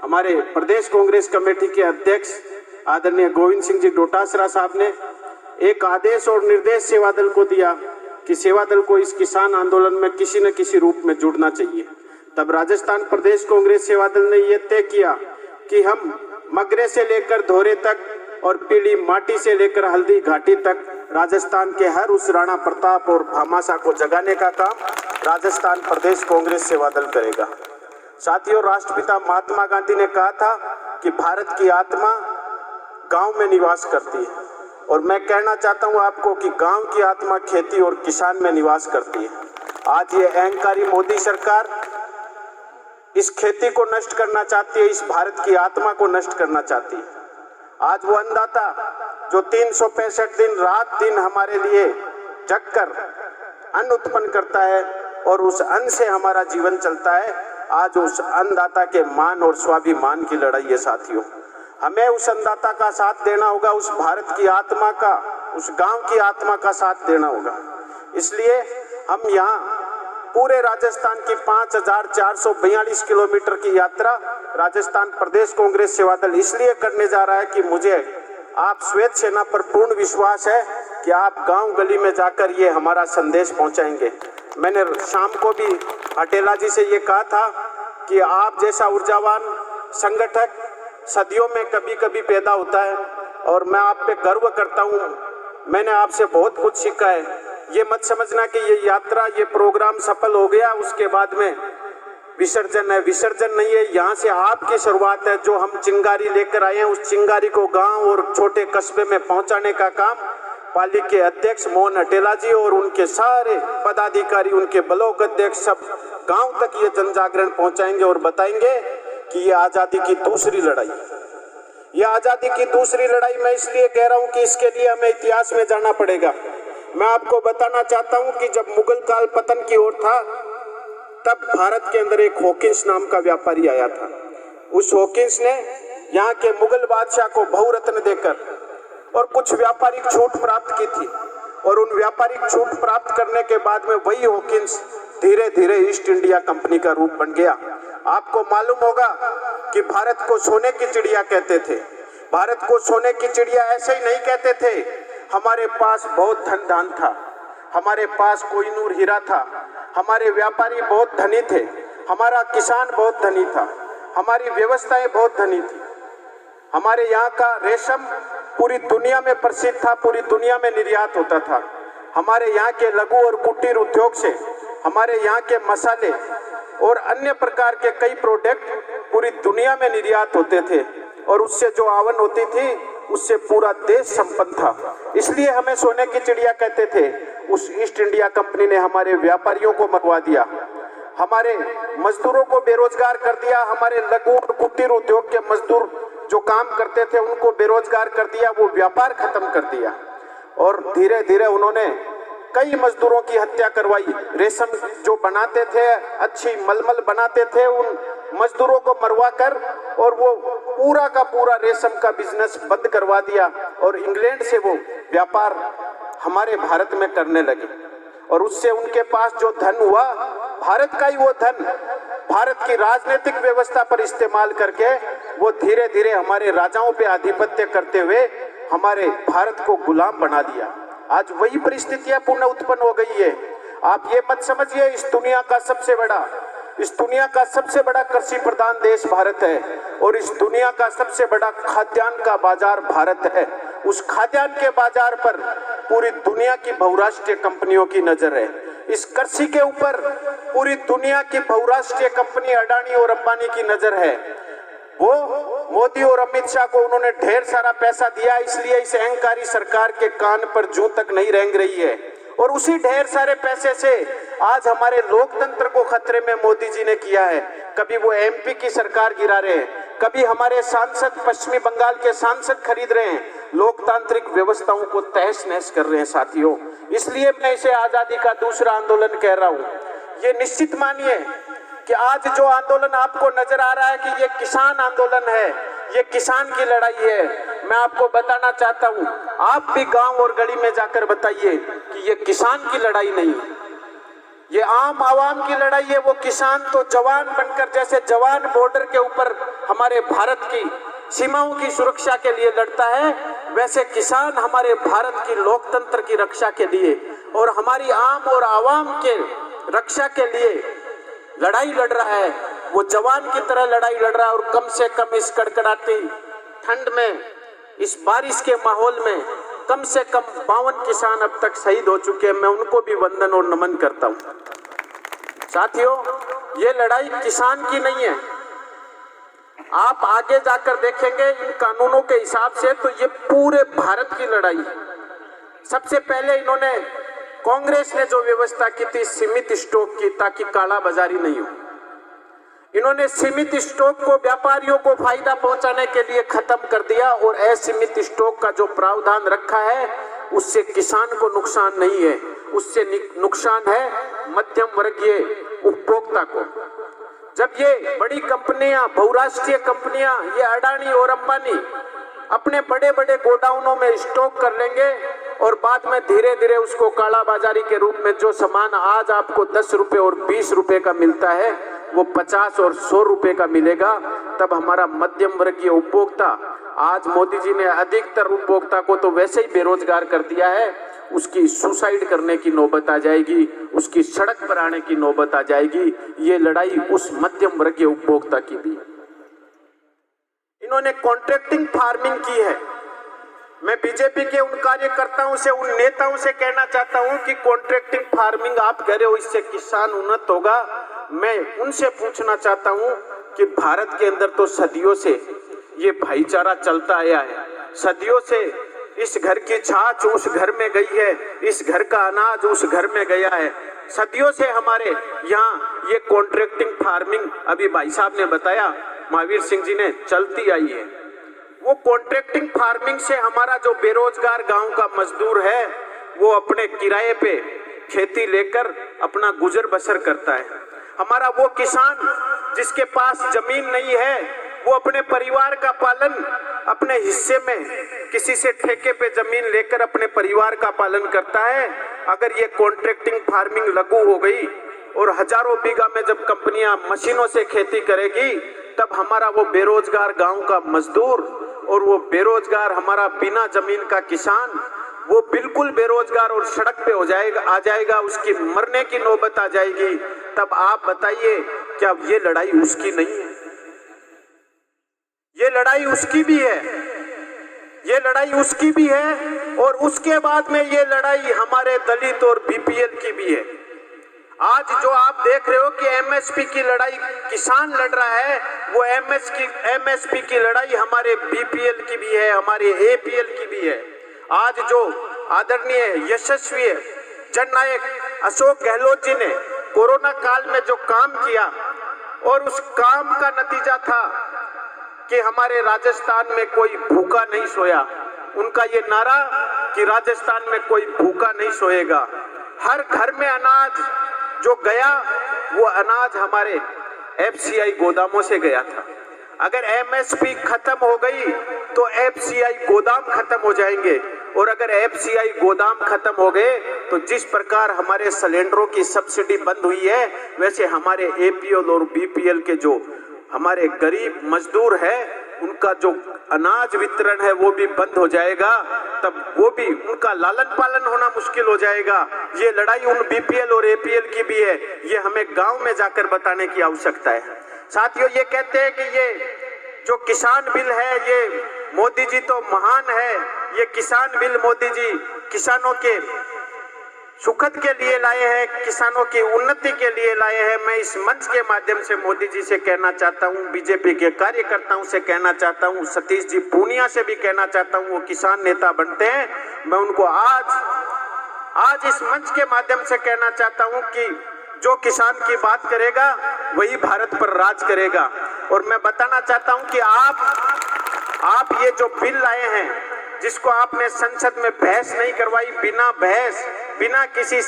हमारे प्रदेश कांग्रेस कमेटी के अध्यक्ष आदरणीय गोविंद सिंह जी डोटासरा साहब ने एक आदेश और निर्देश सेवा दल को दिया कि सेवा दल को इस किसान आंदोलन में किसी न किसी रूप में जुड़ना चाहिए। तब राजस्थान प्रदेश कांग्रेस सेवा दल ने यह तय किया कि हम मगरे से लेकर धोरे तक और पीली माटी से लेकर हल्दी घाटी तक राजस्थान के हर उस राणा प्रताप और भामाशाह को जगाने का काम राजस्थान प्रदेश कांग्रेस सेवा दल करेगा। साथियों, राष्ट्रपिता महात्मा गांधी ने कहा था कि भारत की आत्मा गांव में निवास करती है, और मैं कहना चाहता हूं आपको कि गांव की आत्मा खेती और किसान में निवास करती है। आज ये अहंकारी मोदी सरकार इस खेती को नष्ट करना चाहती है, इस भारत की आत्मा को नष्ट करना चाहती है। आज वो अन्नदाता जो 365 दिन रात दिन हमारे लिए जगकर अन्न उत्पन्न करता है और उस अन्न से हमारा जीवन चलता है, आज उस अन्नदाता के मान और स्वाभिमान की लड़ाई है। साथियों, हमें उस अन्नदाता का साथ देना होगा, उस भारत की आत्मा का, उस गांव की आत्मा का साथ देना होगा। इसलिए हम यहाँ पूरे राजस्थान की 5442 किलोमीटर की यात्रा राजस्थान प्रदेश कांग्रेस सेवा दल इसलिए करने जा रहा है कि मुझे आप श्वेत सेना पर पूर्ण विश्वास है कि आप गांव गली में जाकर ये हमारा संदेश पहुंचाएंगे। मैंने शाम को भी अटेला जी से ये कहा था कि आप जैसा ऊर्जावान संगठक सदियों में कभी कभी पैदा होता है, और मैं आप पे गर्व करता हूँ। मैंने आपसे बहुत कुछ सीखा है। ये मत समझना कि ये यात्रा, ये प्रोग्राम सफल हो गया उसके बाद में विसर्जन है। विसर्जन नहीं है, यहाँ से आपकी शुरुआत है। जो हम चिंगारी लेकर आए हैं, उस चिंगारी को गांव और छोटे कस्बे में पहुंचाने का काम पालिका के अध्यक्ष मोहन अटेला जी और उनके सारे पदाधिकारी, उनके ब्लॉक अध्यक्ष सब गांव तक ये जन जागरण पहुंचाएंगे और बताएंगे कि ये आज़ादी की दूसरी लड़ाई, ये आज़ादी की दूसरी लड़ाई मैं इसलिए कह रहा हूँ कि इसके लिए हमें इतिहास में जाना पड़ेगा। मैं आपको बताना चाहता हूँ कि जब मुगल काल पतन की ओर था, तब भारत के अंदर एक हॉकिंस नाम का व्यापारी आया था। उस हॉकिंस ने यहाँ के मुगल बादशाह को बहुरत्न देकर और कुछ व्यापारिक छूट प्राप्त की थी, और उन व्यापारिक छूट प्राप्त करने के बाद में वही हॉकिंस धीरे धीरे ईस्ट इंडिया कंपनी का रूप बन गया। आपको मालूम होगा कि भारत को सोने की चिड़िया कहते थे। भारत को सोने की चिड़िया ऐसे ही नहीं कहते थे, हमारे पास बहुत धन धान था, हमारे पास कोहिनूर हीरा था, हमारे व्यापारी बहुत धनी थे, हमारा किसान बहुत धनी था, हमारी व्यवस्थाएं बहुत धनी थी, हमारे यहाँ का रेशम पूरी दुनिया में प्रसिद्ध था, पूरी दुनिया में निर्यात होता था, हमारे यहाँ के लघु और कुटीर उद्योग से हमारे यहाँ के मसाले और अन्य प्रकार के कई प्रोडक्ट पूरी दुनिया में निर्यात होते थे, और उससे जो आवन होती थी उससे पूरा देश संपन्न था। इसलिए हमें सोने की चिड़िया कहते थे। उस ईस्ट इंडिया कंपनी ने हमारे व्यापारियों को मरवा दिया, हमारे मजदूरों को बेरोजगार कर दिया, हमारे लघु और कुटीर उद्योग के मजदूर जो काम करते थे उनको बेरोजगार कर दिया, वो व्यापार खत्म कर दिया, और धीरे धीरे उन्होंने कई मजदूरों की हत्या करवाई। रेशम जो बनाते थे, अच्छी मलमल बनाते थे, उन मजदूरों को मरवा कर और वो पूरा का पूरा रेशम का बिजनेस बंद करवा दिया, और इंग्लैंड से वो व्यापार हमारे भारत में करने लगे, और उससे उनके पास जो धन हुआ, भारत का ही वो धन भारत की राजनीतिक व्यवस्था पर इस्तेमाल करके वो धीरे धीरे हमारे राजाओं पे आधिपत्य करते हुए हमारे भारत को गुलाम बना दिया। आज वही परिस्थितियां पुनः उत्पन्न हो गई है। आप ये मत समझिए इस दुनिया का सबसे बड़ा कृषि प्रधान देश भारत है, और इस दुनिया का सबसे बड़ा खाद्यान्न का बाजार भारत है। उस खाद्यान्न के बाजार पर पूरी दुनिया की बहुराष्ट्रीय कंपनियों की नजर है। इस कृषि के ऊपर पूरी दुनिया की बहुराष्ट्रीय कंपनी अडानी और अंबानी की नजर है। वो मोदी और अमित शाह को उन्होंने ढेर सारा पैसा दिया, इसलिए इस अहंकारी सरकार के कान पर जूं तक नहीं रेंग रही है, और उसी ढेर सारे पैसे से आज हमारे लोकतंत्र को खतरे में मोदी जी ने किया है। कभी वो एमपी की सरकार गिरा रहे हैं, कभी हमारे सांसद पश्चिमी बंगाल के सांसद खरीद रहे हैं, लोकतांत्रिक व्यवस्थाओं को तहस नहस कर रहे हैं। साथियों, इसलिए मैं इसे आजादी का दूसरा आंदोलन कह रहा हूँ। ये निश्चित मानिए कि आज जो आंदोलन आपको नजर आ रहा है कि ये किसान आंदोलन है, ये किसान की लड़ाई है, मैं आपको बताना चाहता हूँ, आप भी गांव और गली में जाकर बताइए कि ये किसान की लड़ाई नहीं है, ये आम आवाम की लड़ाई है। वो किसान तो जवान बनकर, जैसे जवान बॉर्डर के ऊपर हमारे भारत की सीमाओं की सुरक्षा के लिए लड़ता है, वैसे किसान हमारे भारत की लोकतंत्र की रक्षा के लिए और हमारी आम और आवाम के रक्षा के लिए लड़ाई लड़ रहा है। वो जवान की तरह लड़ाई लड़ रहा है और कम से कम इस कड़कड़ाती ठंड में, इस बारिश के माहौल में कम से कम 52 किसान अब तक शहीद हो चुके हैं। मैं उनको भी वंदन और नमन करता हूं। साथियों, ये लड़ाई किसान की नहीं है। आप आगे जाकर देखेंगे इन कानूनों के हिसाब से तो ये पूरे भारत की लड़ाई है। सबसे पहले इन्होंने, कांग्रेस ने जो व्यवस्था की थी सीमित स्टॉक की, ताकि काला बाजारी नहीं हो, इन्होंने सीमित स्टॉक को व्यापारियों को फायदा पहुंचाने के लिए खत्म कर दिया और असीमित स्टॉक का जो प्रावधान रखा है उससे किसान को नुकसान नहीं है, उससे नुकसान है मध्यम वर्गीय उपभोक्ता को। जब ये बड़ी कंपनियां, बहुराष्ट्रीय कंपनियां, ये अडानी और अंबानी अपने बड़े बड़े गोडाउनों में स्टॉक कर लेंगे और बाद में धीरे धीरे उसको काला बाजारी के रूप में, जो सामान आज आपको 10 रुपए और 20 रुपए का मिलता है वो 50 और 100 रुपए का मिलेगा, तब हमारा मध्यम वर्गीय उपभोक्ता, आज मोदी जी ने अधिकतर उपभोक्ता को तो वैसे ही बेरोजगार कर दिया है, उसकी सुसाइड करने की नौबत आ जाएगी, उसकी सड़क पर आने की नौबत आ जाएगी। ये लड़ाई उस मध्यम वर्गीय उपभोक्ता की भी है। इन्होंने कॉन्ट्रैक्टिंग फार्मिंग की है। मैं बीजेपी के उन कार्यकर्ताओं से, उन नेताओं से कहना चाहता हूं कि कॉन्ट्रैक्टिंग फार्मिंग आप कह रहे हो इससे किसान उन्नत होगा। मैं उनसे पूछना चाहता हूं कि भारत के अंदर तो सदियों से ये भाईचारा चलता आया है। सदियों से इस घर की छाछ उस घर में गई है, इस घर का अनाज उस घर में गया है। सदियों से हमारे यहाँ ये कॉन्ट्रैक्टिंग फार्मिंग, अभी भाई साहब ने बताया, महावीर सिंह जी ने, चलती आई है। वो कॉन्ट्रैक्टिंग फार्मिंग से हमारा जो बेरोजगार गांव का मजदूर है वो अपने किराए पे खेती लेकर अपना गुजर बसर करता है। हमारा वो किसान जिसके पास जमीन नहीं है वो अपने परिवार का पालन अपने हिस्से में किसी से ठेके पे जमीन लेकर अपने परिवार का पालन करता है। अगर ये कॉन्ट्रैक्टिंग फार्मिंग लागू हो गई और हजारों बीघा में जब कंपनियां मशीनों से खेती करेगी, तब हमारा वो बेरोजगार गांव का मजदूर और वो बेरोजगार हमारा बिना जमीन का किसान वो बिल्कुल बेरोजगार और सड़क पे हो जाएगा, आ जाएगा, उसकी मरने की नौबत आ जाएगी। तब आप बताइए क्या ये लड़ाई उसकी नहीं है? ये लड़ाई उसकी भी है, ये लड़ाई उसकी भी है और उसके बाद में ये लड़ाई हमारे दलित और बीपीएल की भी है। आज जो आप देख रहे हो कि एमएसपी की लड़ाई किसान लड़ रहा है, वो एमएसपी की लड़ाई हमारे बीपीएल की भी है, हमारे एपीएल की भी है। आज जो आदरणीय यशस्वी जननायक अशोक गहलोत जी ने कोरोना काल में जो काम किया और उस काम का नतीजा था कि हमारे राजस्थान में कोई भूखा नहीं सोया। उनका ये नारा कि राजस्थान में कोई भूखा नहीं सोएगा, हर घर में अनाज जो गया वो अनाज हमारे एफसीआई गोदामों से गया था। अगर एमएसपी खत्म हो गई तो एफसीआई गोदाम खत्म हो जाएंगे और अगर एफसीआई गोदाम खत्म हो गए तो जिस प्रकार हमारे सिलेंडरों की सब्सिडी बंद हुई है, वैसे हमारे एपीएल और बीपीएल के जो हमारे गरीब मजदूर है उनका जो अनाज वितरण है वो भी बंद हो जाएगा। तब वो भी उनका लालन पालन होना मुश्किल हो जाएगा। ये लड़ाई उन बीपीएल और एपीएल की भी है, ये हमें गांव में जाकर बताने की आवश्यकता है। साथियों, ये कहते हैं कि ये जो किसान बिल है ये मोदी जी तो महान है, ये किसान बिल मोदी जी किसानों के सुखद के लिए लाए हैं, किसानों की उन्नति के लिए लाए हैं। मैं इस मंच के माध्यम से मोदी जी से कहना चाहता हूं, बीजेपी के कार्यकर्ताओं से कहना चाहता हूं, सतीश जी पूनिया से भी कहना चाहता हूं, वो किसान नेता बनते हैं, मैं उनको आज इस मंच के माध्यम से कहना चाहता हूं कि जो किसान की बात करेगा वही भारत पर राज करेगा। और मैं बताना चाहता हूं कि आप ये जो बिल लाए हैं, जिसको आपने संसद में बहस नहीं करवाई, बिना बहस, बिना किसी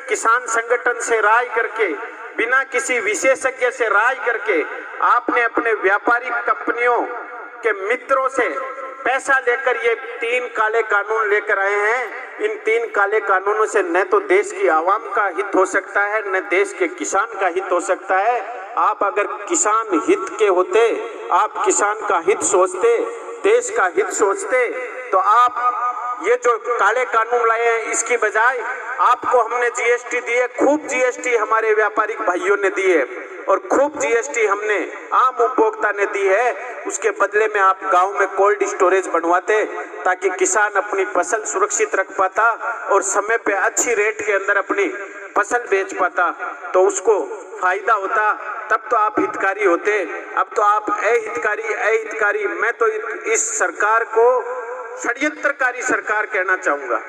किसान संगठन से राय करके, बिना किसी विशेषज्ञ से राय करके आपने अपने व्यापारिक कंपनियों के मित्रों से पैसा लेकर ये 3 काले कानून लेकर आए हैं। इन 3 काले कानूनों से न तो देश की आवाम का हित हो सकता है, न देश के किसान का हित हो सकता है। आप अगर किसान हित के होते, आप किसान का हित सोचते, देश का हित सोचते, तो आप ये जो काले कानून लाए हैं इसकी बजाय आपको हमने जीएसटी दी है, खूब जीएसटी हमारे व्यापारिक भाइयों ने दी है और खूब जीएसटी हमने आम उपभोक्ता ने दी है। उसके बदले में आप गांव में कोल्ड स्टोरेज बनवाते ताकि किसान अपनी फसल सुरक्षित रख पाता और समय पे अच्छी रेट के अंदर अपनी फसल बेच पाता, तो उसको फायदा होता, तब तो आप हितकारी होते। अब तो आप अहितकारी। मैं तो इस सरकार को षड्यंत्रकारी सरकार कहना चाहूंगा।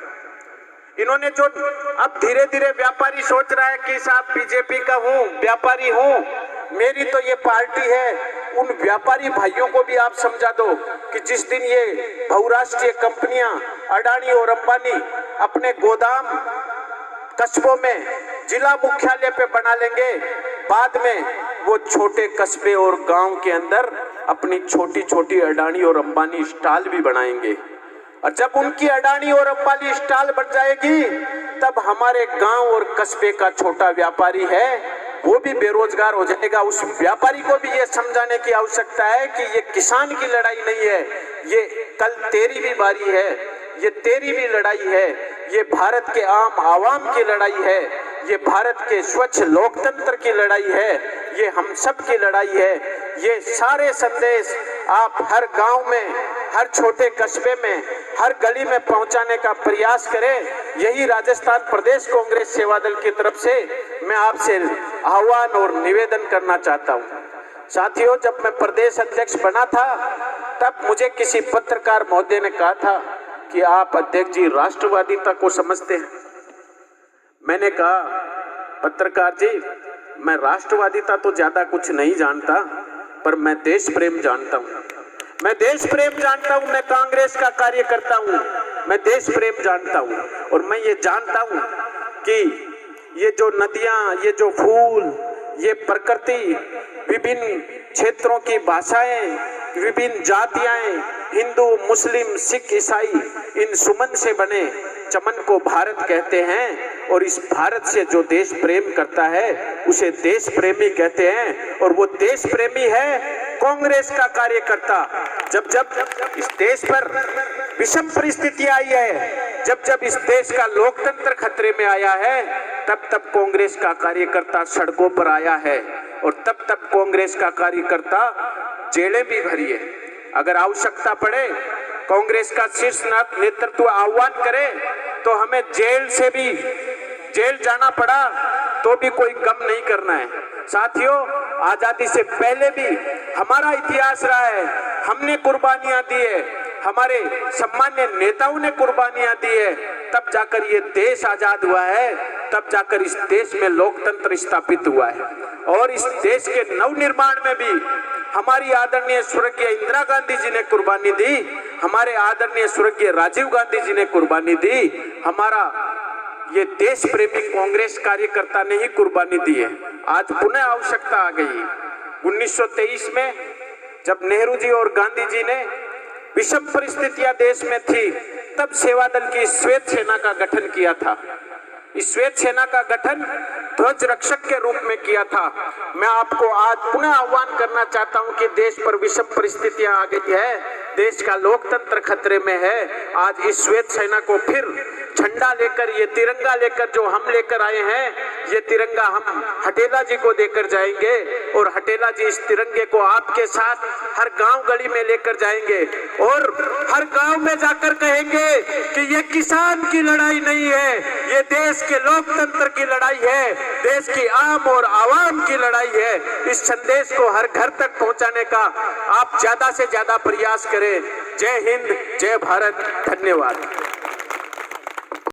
इन्होंने जो अब धीरे धीरे व्यापारी सोच रहा है कि साहब बीजेपी का हूँ, व्यापारी हूँ, मेरी तो ये पार्टी है, उन व्यापारी भाइयों को भी आप समझा दो कि जिस दिन ये बहुराष्ट्रीय कंपनियां अडानी और अंबानी अपने गोदाम कस्बों में जिला मुख्यालय पे बना लेंगे, बाद में वो छोटे कस्बे और गांव के अंदर अपनी छोटी छोटी अडानी और अंबानी स्टॉल भी बनाएंगे। और जब उनकी अडानी और अंबानी स्टॉल बन जाएगी, तब हमारे गांव और कस्बे का छोटा व्यापारी है वो भी बेरोजगार हो जाएगा। उस व्यापारी को भी ये समझाने की आवश्यकता है कि ये किसान की लड़ाई नहीं है, ये कल तेरी भी बारी है, ये तेरी भी लड़ाई है, ये भारत के आम आवाम की लड़ाई है, ये भारत के स्वच्छ लोकतंत्र की लड़ाई है, ये हम सब की लड़ाई है। ये सारे संदेश आप हर गांव में, हर छोटे कस्बे में, हर गली में पहुंचाने का प्रयास करें। यही राजस्थान प्रदेश कांग्रेस सेवा दल की तरफ से मैं आपसे आह्वान और निवेदन करना चाहता हूं। साथियों, जब मैं प्रदेश अध्यक्ष बना था तब मुझे किसी पत्रकार महोदय ने कहा था कि आप अध्यक्ष जी राष्ट्रवादिता को समझते हैं। मैंने कहा पत्रकार जी, मैं राष्ट्रवादिता तो ज्यादा कुछ नहीं जानता, पर मैं देश प्रेम जानता हूँ। मैं देश प्रेम जानता हूँ, मैं कांग्रेस का कार्य करता हूँ, मैं देश प्रेम जानता हूँ। और मैं ये जानता हूँ कि ये जो नदियाँ, ये जो फूल, ये प्रकृति, विभिन्न क्षेत्रों की भाषाएं, विभिन्न जातियां, हिंदू, मुस्लिम, सिख, ईसाई, इन सुमन से बने चमन को भारत कहते हैं। और इस भारत से जो देश प्रेम करता है उसे देश प्रेमी कहते हैं। और वो देश प्रेमी है कांग्रेस का कार्यकर्ता। जब जब इस देश पर विषम परिस्थितियां आई है, जब जब इस देश का लोकतंत्र खतरे में आया है, तब तब कांग्रेस का कार्यकर्ता सड़कों पर आया है और तब तब कांग्रेस का कार्यकर्ता जेलें भी भरी है। अगर आवश्यकता पड़े, कांग्रेस का शीर्ष नेतृत्व आह्वान करे तो हमें जेल जाना पड़ा तो भी कोई गम नहीं करना है। साथियों, आजादी से पहले भी हमारा इतिहास रहा है, हमने कुर्बानियां दी है, हमारे सम्मान्य नेताओं ने कुर्बानियां दी है, तब जाकर ये देश आजाद हुआ है, तब जाकर इस देश में लोकतंत्र स्थापित हुआ है। और इस देश के नवनिर्माण में भी हमारी आदरणीय स्वर्गीय इंदिरा गांधी जी ने कुर्बानी दी, हमारे आदरणीय स्वर्गीय राजीव गांधी जी ने कुर्बानी दी, हमारा ये देश प्रेमी कांग्रेस कार्यकर्ता ने ही कुर्बानी दी है। आज पुनः आवश्यकता आ गई। 1923 में जब नेहरू जी और गांधी जी ने विषम परिस्थितियां देश में थी, तब सेवा दल की श्वेत सेना का गठन किया था। इस श्वेत सेना का गठन ध्वज रक्षक के रूप में किया था। मैं आपको आज पुनः आह्वान करना चाहता हूं कि देश पर विषम परिस्थितियां आ गई है, देश का लोकतंत्र खतरे में है। आज इस श्वेत सेना को फिर झंडा लेकर, ये तिरंगा लेकर जो हम लेकर आए हैं, ये तिरंगा हम हटेला जी को देकर जाएंगे और हटेला जी इस तिरंगे को आपके साथ हर गांव गली में लेकर जाएंगे और हर गांव में जाकर कहेंगे कि ये किसान की लड़ाई नहीं है, ये देश के लोकतंत्र की लड़ाई है, देश की आम और आवाम की लड़ाई है। इस संदेश को हर घर तक पहुंचाने का आप ज्यादा से ज्यादा प्रयास करें। जय हिंद, जय भारत, धन्यवाद।